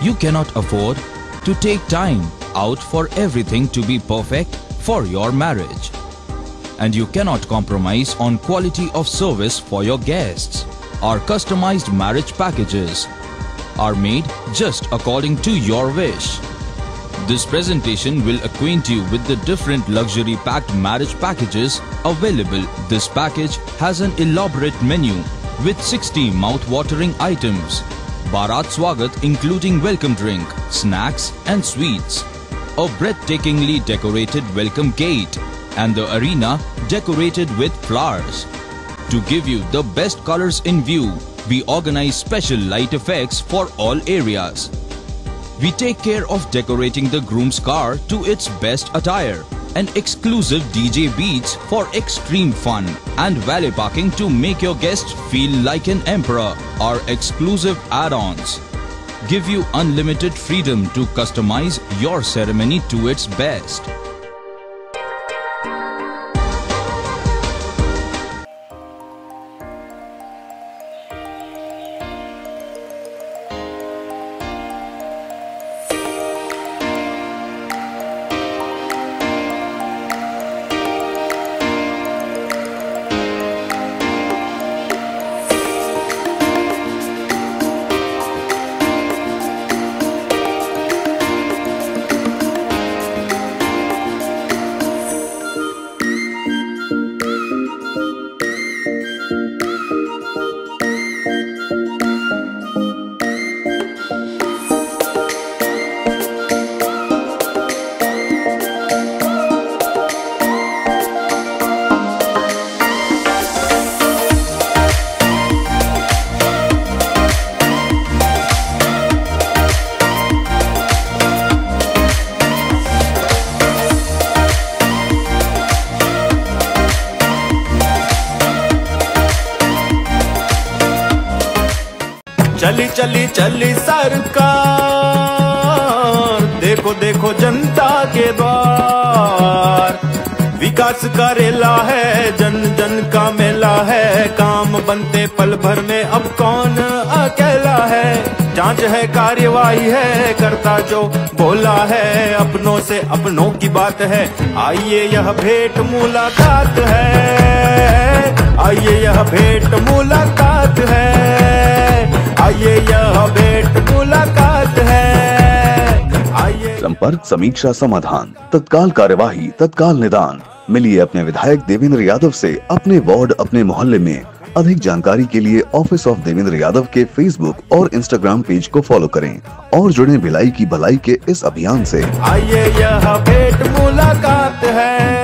you cannot afford to take time out for everything to be perfect for your marriage. And you cannot compromise on quality of service for your guests. Our customized marriage packages are made just according to your wish. This presentation will acquaint you with the different luxury packed marriage packages available. This package has an elaborate menu with 60 mouth-watering items. Bharat Swagat including welcome drink, snacks and sweets. A breathtakingly decorated welcome gate and the arena decorated with flowers. To give you the best colors in view, we organize special light effects for all areas. We take care of decorating the groom's car to its best attire and exclusive DJ beats for extreme fun and valet parking to make your guests feel like an emperor. Our exclusive add-ons give you unlimited freedom to customize your ceremony to its best. चली चली चली सरकार, देखो देखो जनता के द्वार, विकास करेला है, जन जन का मेला है, काम बनते पल भर में अब कौन अकेला है, जांच है कार्यवाही है, करता जो बोला है, अपनों से अपनों की बात है, आइए यह भेंट मुलाकात है, आइए यह भेंट मुलाकात है, आइए यह भेंट मुलाकात है। संपर्क, समीक्षा, समाधान, तत्काल कार्यवाही, तत्काल निदान। मिलिए अपने विधायक देवेंद्र यादव से अपने वार्ड, अपने मोहल्ले में। अधिक जानकारी के लिए ऑफिस ऑफ देवेंद्र यादव के फेसबुक और इंस्टाग्राम पेज को फॉलो करें और जुड़ें भिलाई की भलाई के इस अभियान से। आइए यह भेंट मुलाकात है।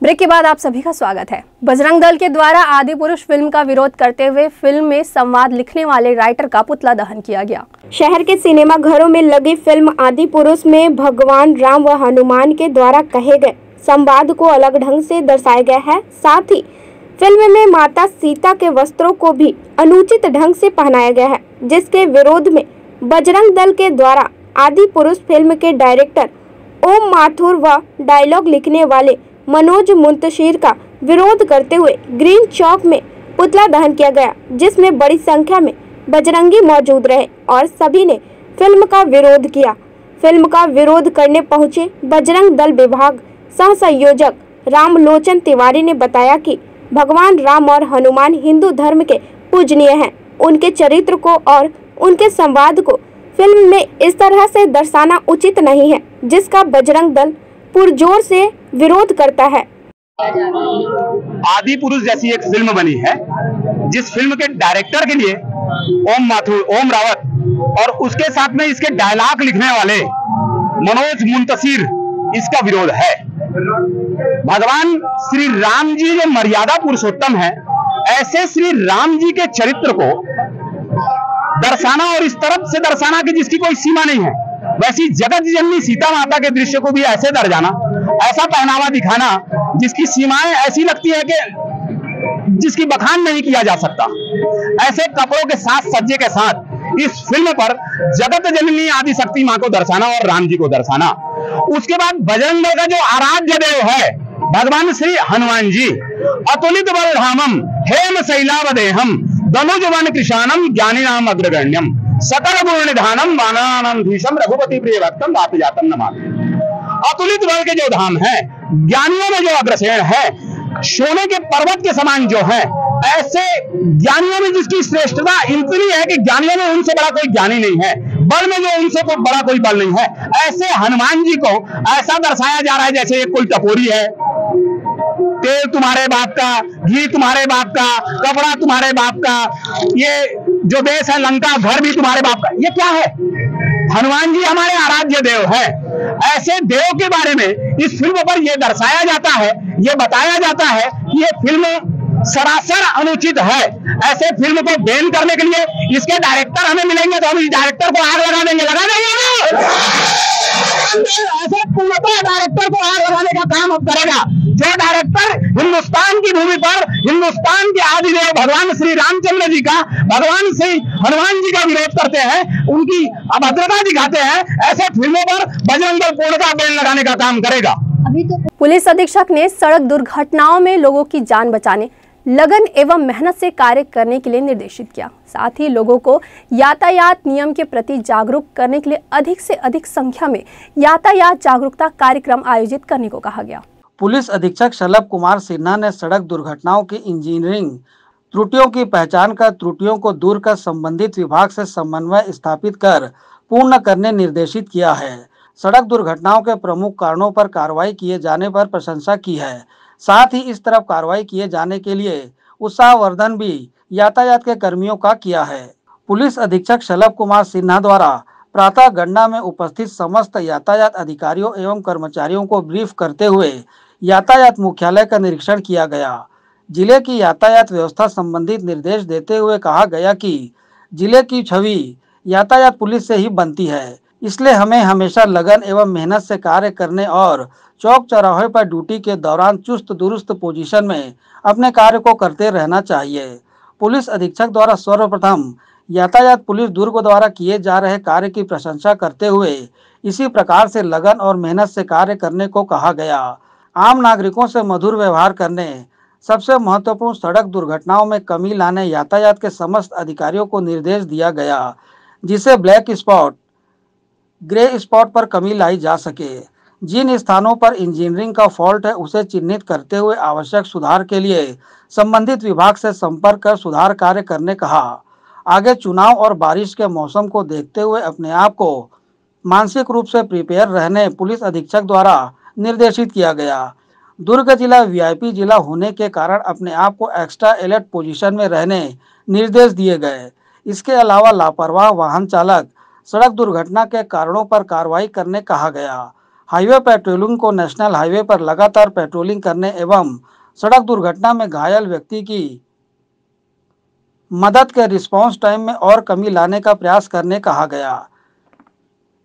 ब्रेक के बाद आप सभी का स्वागत है। बजरंग दल के द्वारा आदि पुरुष फिल्म का विरोध करते हुए फिल्म में संवाद लिखने वाले राइटर का पुतला दहन किया गया। शहर के सिनेमा घरों में लगी फिल्म आदि पुरुष में भगवान राम व हनुमान के द्वारा कहे गए संवाद को अलग ढंग से दर्शाया गया है। साथ ही फिल्म में माता सीता के वस्त्रों को भी अनुचित ढंग से पहनाया गया है, जिसके विरोध में बजरंग दल के द्वारा आदि पुरुष फिल्म के डायरेक्टर ओम माथुर व डायलॉग लिखने वाले मनोज मुंतशिर का विरोध करते हुए ग्रीन चौक में पुतला दहन किया गया, जिसमें बड़ी संख्या में बजरंगी मौजूद रहे और सभी ने फिल्म का विरोध किया। फिल्म का विरोध करने पहुंचे बजरंग दल विभाग सह संयोजक रामलोचन तिवारी ने बताया कि भगवान राम और हनुमान हिंदू धर्म के पूजनीय हैं। उनके चरित्र को और उनके संवाद को फिल्म में इस तरह से दर्शाना उचित नहीं है, जिसका बजरंग दल पुरजोर से विरोध करता है। आदि पुरुष जैसी एक फिल्म बनी है, जिस फिल्म के डायरेक्टर के लिए ओम माथुर, ओम रावत और उसके साथ में इसके डायलॉग लिखने वाले मनोज मुंतशिर, इसका विरोध है। भगवान श्री राम जी जो मर्यादा पुरुषोत्तम है, ऐसे श्री राम जी के चरित्र को दर्शाना और इस तरफ से दर्शाना कि जिसकी कोई सीमा नहीं है, वैसी जगत जननी सीता माता के दृश्य को भी ऐसे दर्शाना, ऐसा पहनावा दिखाना जिसकी सीमाएं ऐसी लगती है कि जिसकी बखान नहीं किया जा सकता, ऐसे कपड़ों के साथ सज्जे के साथ इस फिल्म पर जगत जननी आदि शक्ति मां को दर्शाना और राम जी को दर्शाना। उसके बाद बजरंग दल का जो आराध्य देव है भगवान श्री हनुमान जी, अतुलित बलधामम हेम शैलावदेहम धनुज वन कृशानम ज्ञानिनाम अग्रगण्यम सकल गुण निधानम वानराणाम धीशम रघुपति प्रिय भक्तम वात जातम नमामि। अतुलित बल के जो धाम है, ज्ञानियों में जो अग्रसेन है, सोने के पर्वत के समान जो है, ऐसे ज्ञानियों में जिसकी श्रेष्ठता इतनी है कि ज्ञानियों में उनसे बड़ा कोई ज्ञानी नहीं है, बल में जो उनसे कोई बड़ा कोई बल नहीं है, ऐसे हनुमान जी को ऐसा दर्शाया जा रहा है जैसे एक कोई टपोरी है। तेल तुम्हारे बाप का, घी तुम्हारे बाप का, कपड़ा तुम्हारे बाप का, ये जो देश है लंका घर भी तुम्हारे बाप का। ये क्या है? हनुमान जी हमारे आराध्य देव है। ऐसे देव के बारे में इस फिल्म पर यह दर्शाया जाता है, ये बताया जाता है कि ये फिल्म सरासर अनुचित है। ऐसे फिल्म को बैन करने के लिए इसके डायरेक्टर हमें मिलेंगे तो हम इस डायरेक्टर को आग लगा देंगे, लगा देंगे। ऐसे पूर्णतः डायरेक्टर को आग लगाने का काम अब करेगा जो डायरेक्टर हिंदुस्तान की भूमि पर हिंदुस्तान के आदिदेव भगवान श्री रामचंद्र जी का, भगवान श्री हनुमान जी का विरोध करते हैं, उनकी अभद्रता दिखाते हैं। ऐसे फिल्मों पर बजरंग दल पूर्णतः बैन लगाने का काम करेगा। पुलिस अधीक्षक ने सड़क दुर्घटनाओं में लोगों की जान बचाने लगन एवं मेहनत से कार्य करने के लिए निर्देशित किया। साथ ही लोगों को यातायात नियम के प्रति जागरूक करने के लिए अधिक से अधिक संख्या में यातायात जागरूकता कार्यक्रम आयोजित करने को कहा गया। पुलिस अधीक्षक शलभ कुमार सिन्हा ने सड़क दुर्घटनाओं की इंजीनियरिंग त्रुटियों की पहचान कर त्रुटियों को दूर कर संबंधित विभाग से समन्वय स्थापित कर पूर्ण करने निर्देशित किया है। सड़क दुर्घटनाओं के प्रमुख कारणों पर कार्रवाई किए जाने पर प्रशंसा की है। साथ ही इस तरफ कार्रवाई किए जाने के लिए उत्साहवर्धन भी यातायात के कर्मियों का किया है। पुलिस अधीक्षक शलभ कुमार सिन्हा द्वारा प्रातः गणना में उपस्थित समस्त यातायात अधिकारियों एवं कर्मचारियों को ब्रीफ करते हुए यातायात मुख्यालय का निरीक्षण किया गया। जिले की यातायात व्यवस्था संबंधित निर्देश देते हुए कहा गया कि जिले की छवि यातायात पुलिस से ही बनती है। इसलिए हमें हमेशा लगन एवं मेहनत से कार्य करने और चौक चौराहे पर ड्यूटी के दौरान चुस्त दुरुस्त पोजीशन में अपने कार्य को करते रहना चाहिए। पुलिस अधीक्षक द्वारा सर्वप्रथम यातायात पुलिस दुर्ग द्वारा किए जा रहे कार्य की प्रशंसा करते हुए इसी प्रकार से लगन और मेहनत से कार्य करने को कहा गया। आम नागरिकों से मधुर व्यवहार करने, सबसे महत्वपूर्ण सड़क दुर्घटनाओं में कमी लाने यातायात के समस्त अधिकारियों को निर्देश दिया गया, जिसे ब्लैक स्पॉट, ग्रे स्पॉट पर कमी लाई जा सके। जिन स्थानों पर इंजीनियरिंग का फॉल्ट है उसे चिन्हित करते हुए आवश्यक सुधार के लिए संबंधित विभाग से संपर्क कर सुधार कार्य करने कहा। आगे चुनाव और बारिश के मौसम को देखते हुए अपने आप को मानसिक रूप से प्रिपेयर रहने पुलिस अधीक्षक द्वारा निर्देशित किया गया। दुर्ग जिला वीआईपी जिला होने के कारण अपने आप को एक्स्ट्रा अलर्ट पोजीशन में रहने निर्देश दिए गए। इसके अलावा लापरवाह वाहन चालक, सड़क दुर्घटना के कारणों पर कार्रवाई करने कहा गया। हाईवे पेट्रोलिंग को नेशनल हाईवे पर लगातार पेट्रोलिंग करने एवं सड़क दुर्घटना में घायल व्यक्ति की मदद के रिस्पांस टाइम में और कमी लाने का प्रयास करने कहा गया।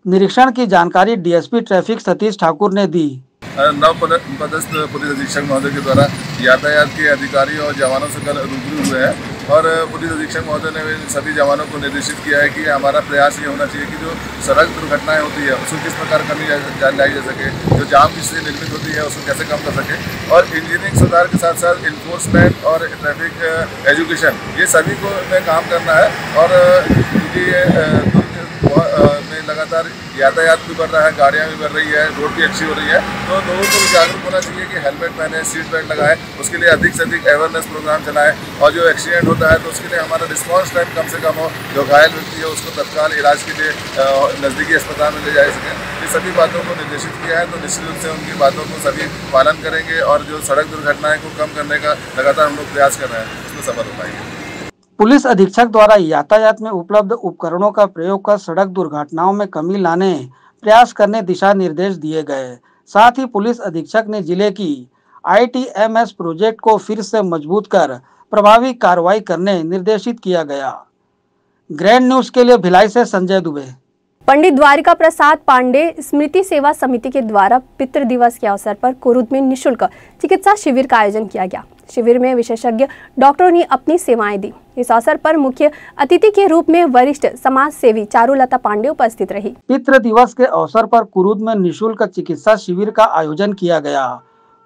निरीक्षण की जानकारी डीएसपी ट्रैफिक सतीश ठाकुर ने दी। नव पदस्थ पुलिस अधीक्षक महोदय के द्वारा यातायात के अधिकारियों और जवानों से कल रूबरू हुए हैं और पुलिस अधीक्षक महोदय ने सभी जवानों को निर्देशित किया है कि हमारा प्रयास ये होना चाहिए कि जो सड़क दुर्घटनाएं होती है उसको किस प्रकार कमी लाई जा सके, जो जाम किससे निर्मित होती है उसको कैसे कम कर सके और इंजीनियरिंग सुधार के साथ साथ इन्फोर्समेंट और ट्रैफिक एजुकेशन ये सभी को में काम करना है। और क्योंकि में लगातार यातायात भी बढ़ रहा है, गाड़ियाँ भी बढ़ रही है, रोड भी अच्छी हो रही है, तो लोगों को भी जागरूक होना चाहिए कि हेलमेट पहने, सीट बेल्ट लगाए, उसके लिए अधिक से अधिक अवेयरनेस प्रोग्राम चलाएं और जो एक्सीडेंट होता है तो उसके लिए हमारा रिस्पांस टाइम कम से कम हो, जो घायल व्यक्ति है उसको तत्काल इलाज के लिए नज़दीकी अस्पताल में ले जा सकें। ये सभी बातों को निर्देशित किया है, तो निश्चित रूप से उनकी बातों को सभी पालन करेंगे और जो सड़क दुर्घटनाएं को कम करने का लगातार हम लोग प्रयास कर रहे हैं उसमें सफल हो पाएंगे। पुलिस अधीक्षक द्वारा यातायात में उपलब्ध उपकरणों का प्रयोग कर सड़क दुर्घटनाओं में कमी लाने प्रयास करने दिशा निर्देश दिए गए। साथ ही पुलिस अधीक्षक ने जिले की ITMS प्रोजेक्ट को फिर से मजबूत कर प्रभावी कार्रवाई करने निर्देशित किया गया। ग्रैंड न्यूज के लिए भिलाई से संजय दुबे। पंडित द्वारिका प्रसाद पांडे स्मृति सेवा समिति के द्वारा पितृ दिवस के अवसर पर कुरुद में निःशुल्क चिकित्सा शिविर का आयोजन किया गया। शिविर में विशेषज्ञ डॉक्टरों ने अपनी सेवाएं दी। इस अवसर पर मुख्य अतिथि के रूप में वरिष्ठ समाज सेवी चारुलता पांडे उपस्थित रही। पितृ दिवस के अवसर पर कुरुद में निःशुल्क चिकित्सा शिविर का आयोजन किया गया।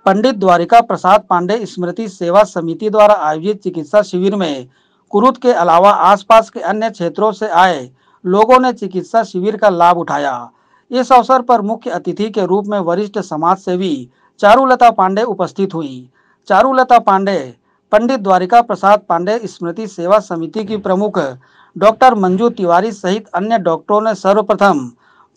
पंडित द्वारिका प्रसाद पांडे स्मृति सेवा समिति द्वारा आयोजित चिकित्सा शिविर में कुरुद के अलावा आसपास के अन्य क्षेत्रों से आए लोगों ने चिकित्सा शिविर का लाभ उठाया। इस अवसर पर मुख्य अतिथि के रूप में वरिष्ठ समाज सेवी चारुलता पांडे उपस्थित हुई। चारुलता पांडे पंडित द्वारिका प्रसाद पांडे स्मृति सेवा समिति की प्रमुख डॉक्टर मंजू तिवारी सहित अन्य डॉक्टरों ने सर्वप्रथम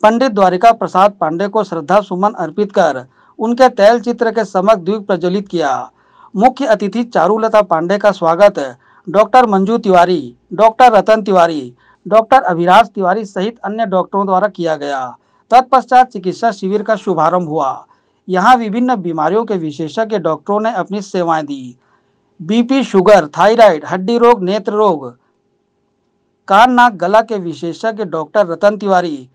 पंडित द्वारिका प्रसाद पांडे को श्रद्धा सुमन अर्पित कर उनके तैल चित्र के समक्ष दीप प्रज्वलित किया। मुख्य अतिथि चारुलता पांडे का स्वागत डॉक्टर मंजू तिवारी, डॉक्टर रतन तिवारी, डॉक्टर अभिराज तिवारी सहित अन्य डॉक्टरों द्वारा किया गया। तत्पश्चात चिकित्सा शिविर का शुभारंभ हुआ। यहाँ विभिन्न बीमारियों के विशेषज्ञ डॉक्टरों ने अपनी सेवाएं दी। बीपी, शुगर, थायराइड, हड्डी रोग, नेत्र रोग, कान नाक गला के विशेषज्ञ डॉक्टर रतन तिवारी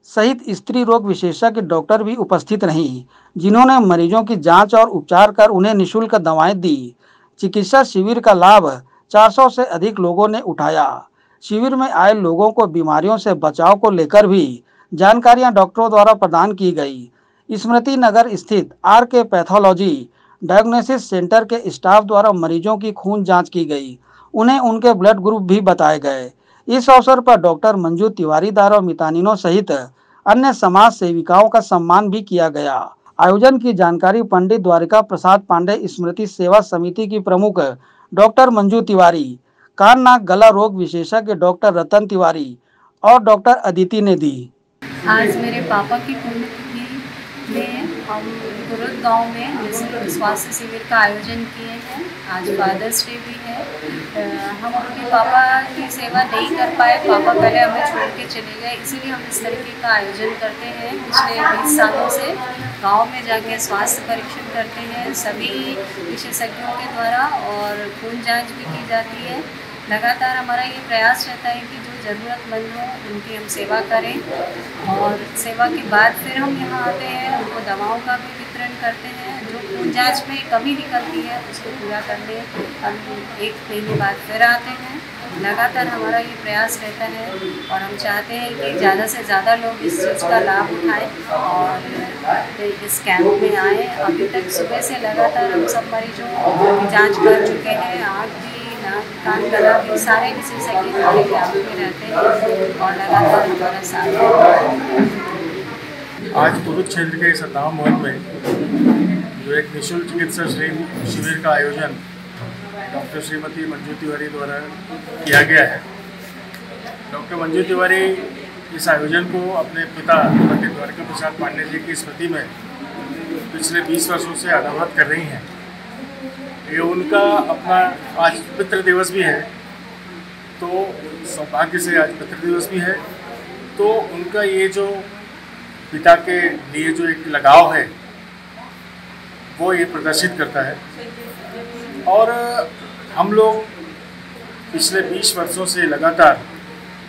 सहित स्त्री रोग विशेषज्ञ डॉक्टर भी उपस्थित रहीं, जिन्होंने मरीजों की जांच और उपचार कर उन्हें निःशुल्क दवाएं दी। चिकित्सा शिविर का लाभ 400 से अधिक लोगों ने उठाया। शिविर में आए लोगों को बीमारियों से बचाव को लेकर भी जानकारियां डॉक्टरों द्वारा प्रदान की गई। स्मृति नगर स्थित RK पैथोलॉजी डायग्नोसिस सेंटर के स्टाफ द्वारा मरीजों की खून जांच की गई। उन्हें उनके ब्लड ग्रुप भी बताए गए। इस अवसर पर डॉक्टर मंजू तिवारी दारो मितानिनों सहित अन्य समाज सेविकाओं का सम्मान भी किया गया। आयोजन की जानकारी पंडित द्वारिका प्रसाद पांडे स्मृति सेवा समिति की प्रमुख डॉक्टर मंजू तिवारी, कान नाक गला रोग विशेषज्ञ डॉक्टर रतन तिवारी और डॉक्टर अदिति ने दी। आज मेरे पापा की पुण्यतिथि में हम कुरुद गांव में निःशुल्क स्वास्थ्य शिविर का आयोजन किए हैं। आज फादर्स डे भी है। हम अपने पापा की सेवा नहीं कर पाए, पापा पहले हमें छोड़ के चले गए, इसीलिए हम इस तरीके का आयोजन करते हैं। पिछले 20 सालों से गांव में जाके स्वास्थ्य परीक्षण करते हैं सभी विशेषज्ञों के द्वारा और खून जाँच भी की जाती है। लगातार हमारा ये प्रयास रहता है कि जो ज़रूरतमंद हों उनकी हम सेवा करें, और सेवा के बाद फिर हम यहाँ आते हैं, उनको दवाओं का भी वितरण करते हैं। जो खून जांच में कमी निकलती है उसको पूरा करने हम 1 महीने बाद फिर आते हैं। लगातार हमारा ये प्रयास रहता है और हम चाहते हैं कि ज़्यादा से ज़्यादा लोग इस चीज़ का लाभ उठाएं और इस कैंप में आएँ। अभी तक सुबह से लगातार हम सब मरीजों की जांच कर चुके हैं। आँख भी, नाक, कान, गला भी सारे विशेषज्ञ हमारे कैंप में रहते हैं और लगातार हमारा साथ देते हैं। आज कुरुक्षेत्र के सत्ताव मोहन में जो एक निःशुल्क चिकित्सा शिविर का आयोजन डॉक्टर श्रीमती मंजू तिवारी द्वारा किया गया है। डॉक्टर मंजू तिवारी इस आयोजन को अपने पिता पंडित द्वारका प्रसाद पांडे जी की स्मृति में पिछले 20 वर्षों से अनावरत कर रही हैं। ये उनका अपना आज पितृ दिवस भी है, तो सौभाग्य से आज पितृ दिवस भी है, तो उनका ये जो पिता के लिए जो एक लगाव है वो ये प्रदर्शित करता है। और हम लोग पिछले 20 वर्षों से लगातार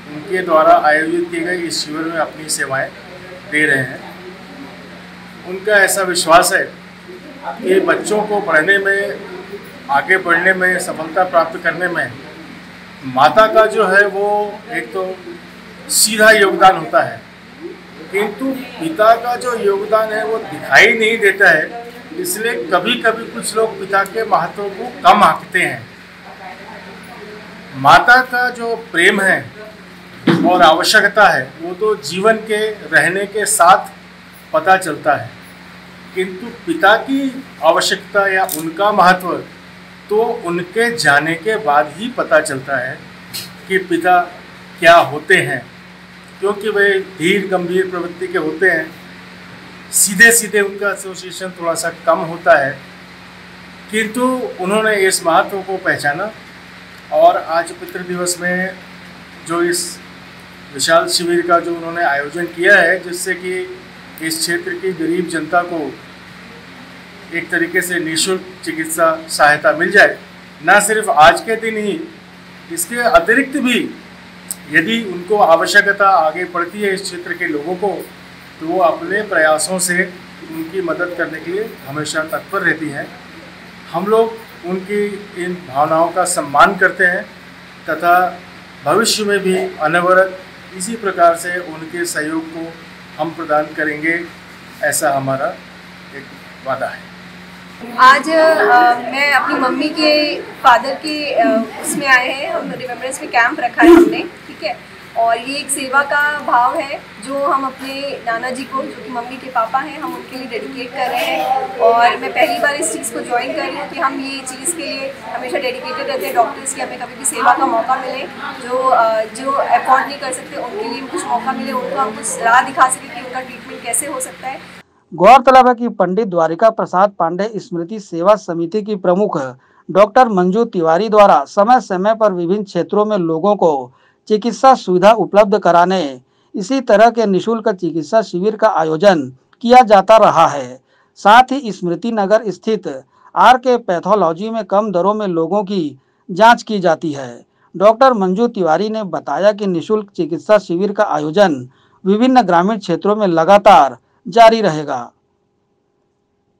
उनके द्वारा आयोजित किए गए इस शिविर में अपनी सेवाएं दे रहे हैं। उनका ऐसा विश्वास है कि बच्चों को पढ़ने में, आगे बढ़ने में, सफलता प्राप्त करने में माता का जो है वो एक तो सीधा योगदान होता है, किंतु पिता का जो योगदान है वो दिखाई नहीं देता है। इसलिए कभी कभी कुछ लोग पिता के महत्व को कम आंकते हैं। माता का जो प्रेम है और आवश्यकता है वो तो जीवन के रहने के साथ पता चलता है, किंतु पिता की आवश्यकता या उनका महत्व तो उनके जाने के बाद ही पता चलता है कि पिता क्या होते हैं, क्योंकि वे धीर गंभीर प्रवृत्ति के होते हैं। सीधे सीधे उनका एसोसिएशन थोड़ा सा कम होता है, किंतु उन्होंने इस महत्व को पहचाना और आज पितृ दिवस में जो इस विशाल शिविर का जो उन्होंने आयोजन किया है, जिससे कि इस क्षेत्र की गरीब जनता को एक तरीके से निःशुल्क चिकित्सा सहायता मिल जाए। न सिर्फ आज के दिन ही, इसके अतिरिक्त भी यदि उनको आवश्यकता आगे पड़ती है इस क्षेत्र के लोगों को, तो वो अपने प्रयासों से उनकी मदद करने के लिए हमेशा तत्पर रहती हैं। हम लोग उनकी इन भावनाओं का सम्मान करते हैं तथा भविष्य में भी अनवरत इसी प्रकार से उनके सहयोग को हम प्रदान करेंगे, ऐसा हमारा एक वादा है। आज मैं अपनी मम्मी के फादर के उसमें आए हैं, हम रिमेम्बरेंस में कैंप रखा है हमने, ठीक है। और ये एक सेवा का भाव है जो हम अपने नाना जी को, जो कि मम्मी के पापा हैं, हम उनके लिए डेडिकेट कर रहे हैं। और मैं पहली बार इस चीज़ को ज्वाइन कर रही हूँ कि हम ये चीज़ के लिए हमेशा डेडिकेटेड रहते हैं। डॉक्टर्स की हमें कभी भी सेवा का मौका मिले, जो अफोर्ड नहीं कर सकते उनके लिए कुछ मौका मिले, उनको हम कुछ राह दिखा सकें कि उनका ट्रीटमेंट कैसे हो सकता है। गौरतलब है कि पंडित द्वारिका प्रसाद पांडे स्मृति सेवा समिति की प्रमुख डॉक्टर मंजू तिवारी द्वारा समय समय पर विभिन्न क्षेत्रों में लोगों को चिकित्सा सुविधा उपलब्ध कराने इसी तरह के निःशुल्क चिकित्सा शिविर का आयोजन किया जाता रहा है। साथ ही स्मृति नगर स्थित आर.के. पैथोलॉजी में कम दरों में लोगों की जांच की जाती है। डॉक्टर मंजू तिवारी ने बताया कि निःशुल्क चिकित्सा शिविर का आयोजन विभिन्न ग्रामीण क्षेत्रों में लगातार जारी रहेगा।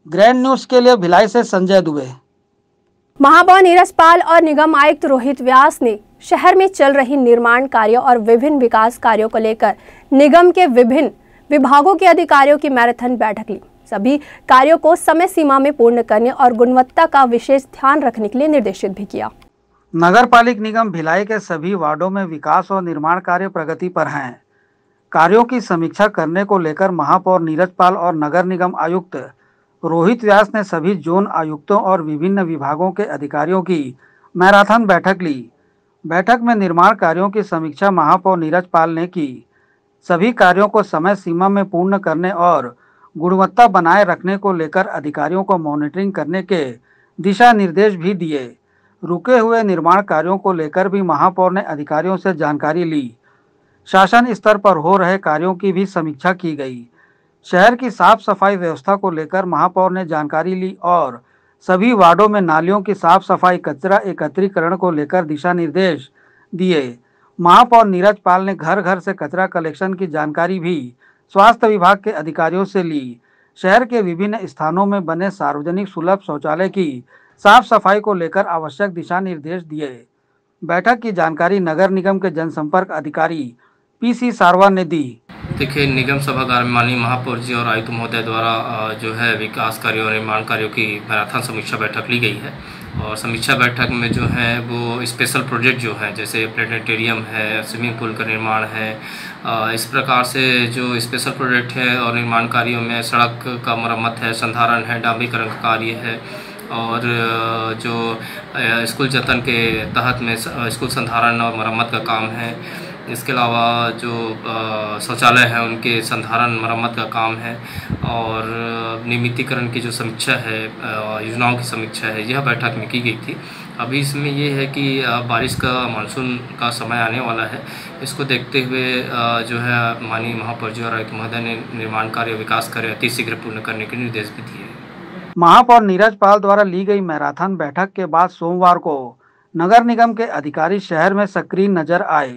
ग्रैंड न्यूज के लिए भिलाई से संजय दुबे। महापौर नीरज पाल और निगम आयुक्त रोहित व्यास ने शहर में चल रही निर्माण कार्यों और विभिन्न विकास कार्यों को लेकर निगम के विभिन्न विभागों के अधिकारियों की मैराथन बैठक ली। सभी कार्यों को समय सीमा में पूर्ण करने और गुणवत्ता का विशेष ध्यान रखने के लिए निर्देशित भी किया। नगर पालिक निगम भिलाई के सभी वार्डों में विकास और निर्माण कार्य प्रगति पर हैं। कार्यों की समीक्षा करने को लेकर महापौर नीरज पाल और नगर निगम आयुक्त रोहित व्यास ने सभी जोन आयुक्तों और विभिन्न विभागों के अधिकारियों की मैराथन बैठक ली। बैठक में निर्माण कार्यों की समीक्षा महापौर नीरज पाल ने की। सभी कार्यों को समय सीमा में पूर्ण करने और गुणवत्ता बनाए रखने को लेकर अधिकारियों को मॉनिटरिंग करने के दिशा निर्देश भी दिए। रुके हुए निर्माण कार्यों को लेकर भी महापौर ने अधिकारियों से जानकारी ली। शासन स्तर पर हो रहे कार्यों की भी समीक्षा की गई। शहर की साफ सफाई व्यवस्था को लेकर महापौर ने जानकारी ली और सभी वार्डों में नालियों की साफ सफाई, कचरा एकत्रीकरण को लेकर दिशा निर्देश दिए। महापौर नीरज पाल ने घर घर से कचरा कलेक्शन की जानकारी भी स्वास्थ्य विभाग के अधिकारियों से ली। शहर के विभिन्न स्थानों में बने सार्वजनिक सुलभ शौचालय की साफ सफाई को लेकर आवश्यक दिशा निर्देश दिए। बैठक की जानकारी नगर निगम के जनसंपर्क अधिकारी पीसी सारवा ने दी। देखिए, निगम सभागार में माननीय महापौर जी और आयुक्त महोदय द्वारा जो है विकास कार्यों और निर्माण कार्यों की मैराथन समीक्षा बैठक ली गई है। और समीक्षा बैठक में जो है वो स्पेशल प्रोजेक्ट जो है, जैसे प्लेनेटेरियम है, स्विमिंग पूल का निर्माण है, इस प्रकार से जो स्पेशल प्रोजेक्ट है और निर्माण कार्यों में सड़क का मरम्मत है, संधारण है, डांबरीकरण का कार्य है, और जो स्कूल जतन के तहत में स्कूल संधारण और मरम्मत का काम है। इसके अलावा जो शौचालय है उनके संधारण मरम्मत का काम है, और नियमितीकरण की जो समीक्षा है, योजनाओं की समीक्षा है, यह बैठक में की गई थी। अभी इसमें ये है कि बारिश का मानसून का समय आने वाला है। इसको देखते हुए जो है माननीय महापौर जी और आयुक्त महोदय ने निर्माण कार्य, विकास कार्य अतिशीघ्र पूर्ण करने के निर्देश भी दिए। महापौर नीरज पाल द्वारा ली गई मैराथन बैठक के बाद सोमवार को नगर निगम के अधिकारी शहर में सक्रिय नजर आए।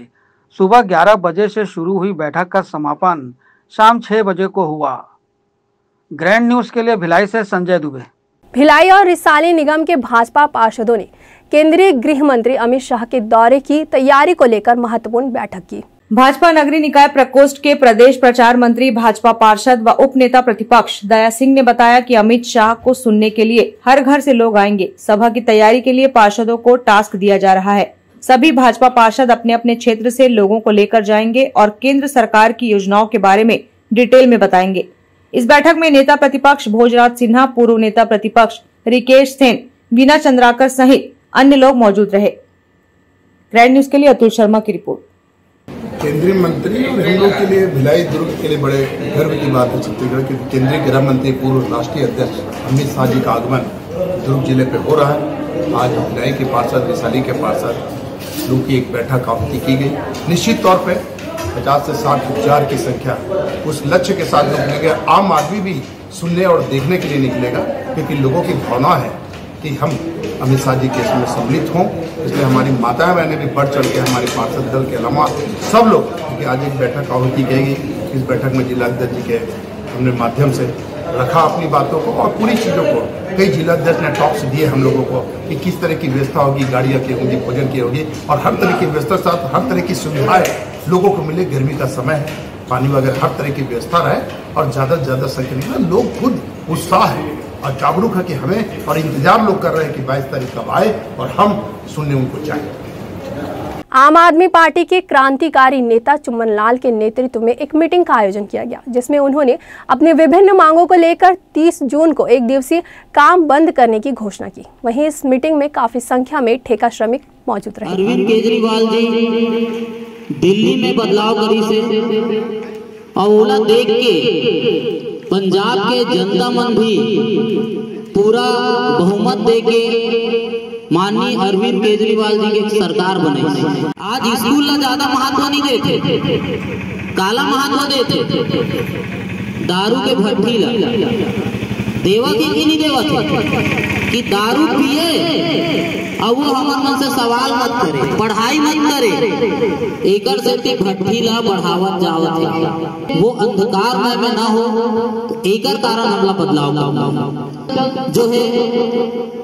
सुबह 11 बजे से शुरू हुई बैठक का समापन शाम 6 बजे को हुआ। ग्रैंड न्यूज के लिए भिलाई से संजय दुबे। भिलाई और रिसाली निगम के भाजपा पार्षदों ने केंद्रीय गृह मंत्री अमित शाह के दौरे की तैयारी को लेकर महत्वपूर्ण बैठक की। भाजपा नगरीय निकाय प्रकोष्ठ के प्रदेश प्रचार मंत्री, भाजपा पार्षद व उप नेता प्रतिपक्ष दया सिंह ने बताया कि अमित शाह को सुनने के लिए हर घर से लोग आएंगे। सभा की तैयारी के लिए पार्षदों को टास्क दिया जा रहा है। सभी भाजपा पार्षद अपने अपने क्षेत्र से लोगों को लेकर जाएंगे और केंद्र सरकार की योजनाओं के बारे में डिटेल में बताएंगे। इस बैठक में नेता प्रतिपक्ष भोजराज सिन्हा, पूर्व नेता प्रतिपक्ष रिकेश सेन, बीना चंद्राकर सहित अन्य लोग मौजूद रहे। ग्रैंड न्यूज के लिए अतुल शर्मा की रिपोर्ट। केंद्रीय मंत्री और हम लोग के लिए भिलाई दुर्ग के लिए बड़े गर्व की बात है छत्तीसगढ़ के केंद्रीय गृह मंत्री, पूर्व राष्ट्रीय अध्यक्ष अमित शाह जी का आगमन दुर्ग जिले पे हो रहा है। आज भिलाई के पार्षद, रिसाली के पार्षद लोग की एक बैठक आहूति की गई। निश्चित तौर पे 50 से 60 हजार की संख्या उस लक्ष्य के साथ निकलेगा। आम आदमी भी सुनने और देखने के लिए निकलेगा, क्योंकि लोगों की भावना है कि हम अमित शाह जी के इसमें सम्मिलित हों। इसलिए हमारी माताएं बहनें भी बढ़ चढ़ के, हमारे पार्षद दल के अलावा सब लोग, क्योंकि आज एक बैठक आहूति की गई। इस बैठक में जिलाध्यक्ष जी के हमने माध्यम से रखा अपनी बातों को, और पूरी चीज़ों को कई जिलाध्यक्ष ने टॉक्स दिए हम लोगों को कि किस तरह की व्यवस्था होगी, गाड़ियाँ की होंगी, भोजन की होगी, और हर तरह की व्यवस्था साथ हर तरह की सुविधाएं लोगों को मिले। गर्मी का समय है, पानी वगैरह हर तरह की व्यवस्था रहे, और ज़्यादा से ज़्यादा संख्या में लोग खुद उत्साह है और जागरूक है कि हमें, और इंतजार लोग कर रहे हैं कि 22 तारीख कब आए और हम सुनने उनको चाहिए। आम आदमी पार्टी के क्रांतिकारी नेता चुम्मन लाल के नेतृत्व में एक मीटिंग का आयोजन किया गया, जिसमें उन्होंने अपनी विभिन्न मांगों को लेकर 30 जून को एक दिवसीय काम बंद करने की घोषणा की। वहीं इस मीटिंग में काफी संख्या में ठेका श्रमिक मौजूद रहे। अरविंद केजरीवाल जी दिल्ली में बदलाव करी से और ओला देख के पंजाब के जनता मन भी पूरा बहुमत देके माननीय अरविंद केजरीवाल जी के सरकार बने। आज स्कूल ला ज्यादा महत्व नहीं देते, काला महत्व देते, दारू के भट्टी ला देवा के नहीं देवा कि दारू पिए और वो हमारे मन से सवाल मत करे, पढ़ाई मत करे, एकर से भट्टी ला बढ़ावत जावत है, वो अंधकार में ना हो, तो एकर कारण हमला बदलाव जो है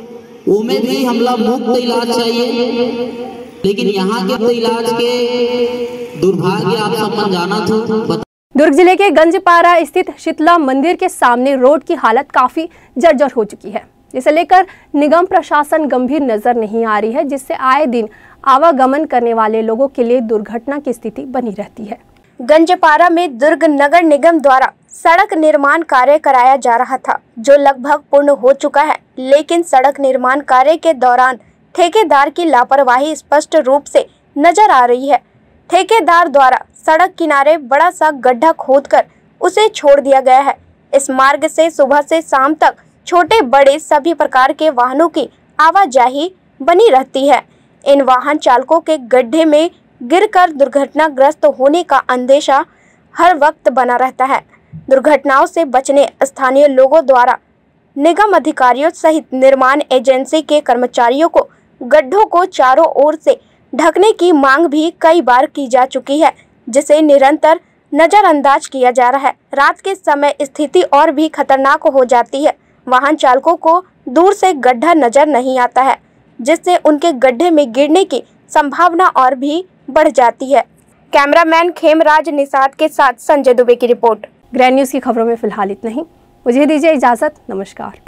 उमें भी हमला मुफ्त इलाज चाहिए। लेकिन यहाँ के इलाज के दुर्भाग्य आप सब जाना था। दुर्ग जिले के गंजपारा स्थित शीतला मंदिर के सामने रोड की हालत काफी जर्जर हो चुकी है, जिसे लेकर निगम प्रशासन गंभीर नजर नहीं आ रही है, जिससे आए दिन आवागमन करने वाले लोगों के लिए दुर्घटना की स्थिति बनी रहती है। गंजपारा में दुर्ग नगर निगम द्वारा सड़क निर्माण कार्य कराया जा रहा था, जो लगभग पूर्ण हो चुका है, लेकिन सड़क निर्माण कार्य के दौरान ठेकेदार की लापरवाही स्पष्ट रूप से नजर आ रही है। ठेकेदार द्वारा सड़क किनारे बड़ा सा गड्ढा खोदकर उसे छोड़ दिया गया है। इस मार्ग से सुबह से शाम तक छोटे बड़े सभी प्रकार के वाहनों की आवाजाही बनी रहती है। इन वाहन चालकों के गड्ढे में गिरकर दुर्घटनाग्रस्त होने का अंदेशा हर वक्त बना रहता है। दुर्घटनाओं से बचने स्थानीय लोगों द्वारा निगम अधिकारियों सहित निर्माण एजेंसी के कर्मचारियों को गड्ढों को चारों ओर से ढकने की मांग भी कई बार की जा चुकी है, जिसे निरंतर नजरअंदाज किया जा रहा है। रात के समय स्थिति और भी खतरनाक हो जाती है। वाहन चालकों को दूर से गड्ढा नजर नहीं आता है, जिससे उनके गड्ढे में गिरने की संभावना और भी बढ़ जाती है। कैमरामैन खेमराज निषाद के साथ संजय दुबे की रिपोर्ट। ग्रैंड न्यूज़ की खबरों में फिलहाल इतना ही। मुझे दीजिए इजाजत। नमस्कार।